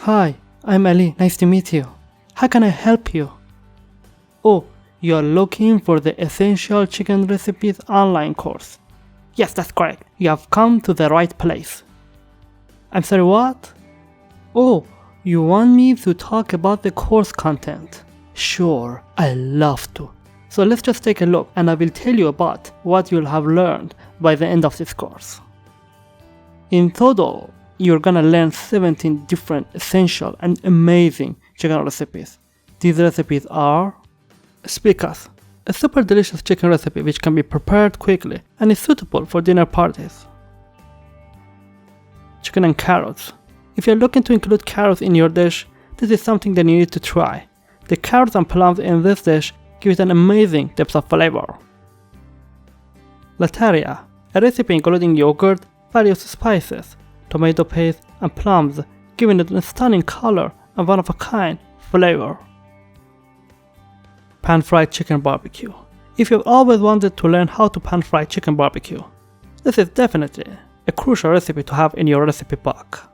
Hi, I'm Ali. Nice to meet you. How can I help you? Oh, you're looking for the Essential Chicken Recipes online course. Yes, that's correct. You have come to the right place. I'm sorry, what? Oh, you want me to talk about the course content? Sure, I love to. So let's just take a look and I will tell you about what you'll have learned by the end of this course. In total, you're gonna learn 17 different essential and amazing chicken recipes. These recipes are Espikas, a super delicious chicken recipe which can be prepared quickly and is suitable for dinner parties. Chicken and carrots. If you're looking to include carrots in your dish, this is something that you need to try. The carrots and plums in this dish give it an amazing depth of flavor. Latariya, a recipe including yogurt, various spices, tomato paste, and plums, giving it a stunning color and one-of-a-kind flavor. Pan-fried chicken barbecue. If you've always wanted to learn how to pan-fry chicken barbecue, this is definitely a crucial recipe to have in your recipe book.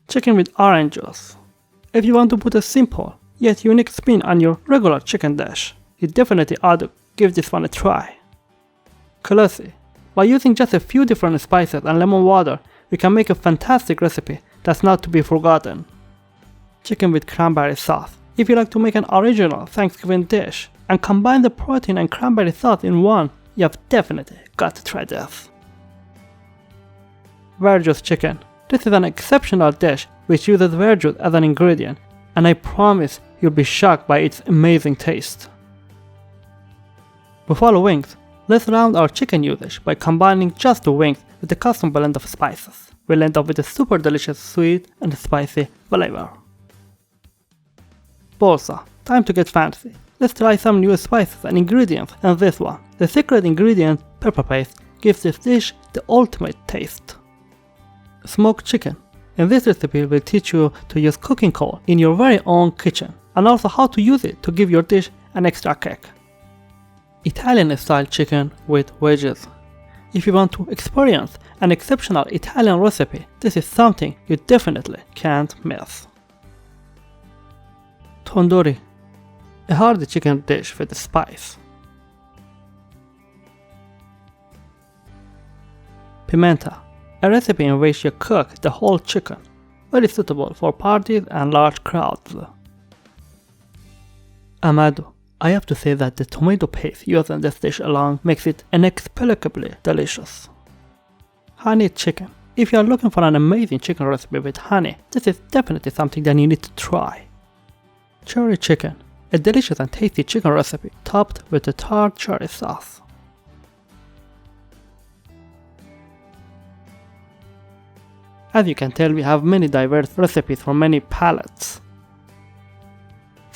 Chicken with orange juice. If you want to put a simple yet unique spin on your regular chicken dish, you definitely ought to give this one a try. Kelesi. By using just a few different spices and lemon water, we can make a fantastic recipe that's not to be forgotten. Chicken with cranberry sauce. If you like to make an original Thanksgiving dish and combine the protein and cranberry sauce in one, you have definitely got to try this. Veggies chicken. This is an exceptional dish which uses veggies as an ingredient, and I promise you'll be shocked by its amazing taste. Buffalo wings. Let's round our chicken usage by combining just the wings with a custom blend of spices. We'll end up with a super delicious sweet and spicy flavor. Bolsa. Time to get fancy. Let's try some new spices and ingredients in this one. The secret ingredient, pepper paste, gives this dish the ultimate taste. Smoked chicken. In this recipe we'll teach you to use cooking coal in your very own kitchen and also how to use it to give your dish an extra kick. Italian style chicken with veggies. If you want to experience an exceptional Italian recipe, this is something you definitely can't miss. Tondori, a hearty chicken dish with spice. Pimenta, a recipe in which you cook the whole chicken, very suitable for parties and large crowds. Amado. I have to say that the tomato paste used in this dish alone makes it inexplicably delicious. Honey chicken. If you are looking for an amazing chicken recipe with honey, this is definitely something that you need to try. Cherry chicken. A delicious and tasty chicken recipe topped with a tart cherry sauce. As you can tell, we have many diverse recipes for many palates.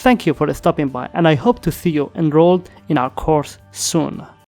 Thank you for stopping by, and I hope to see you enrolled in our course soon.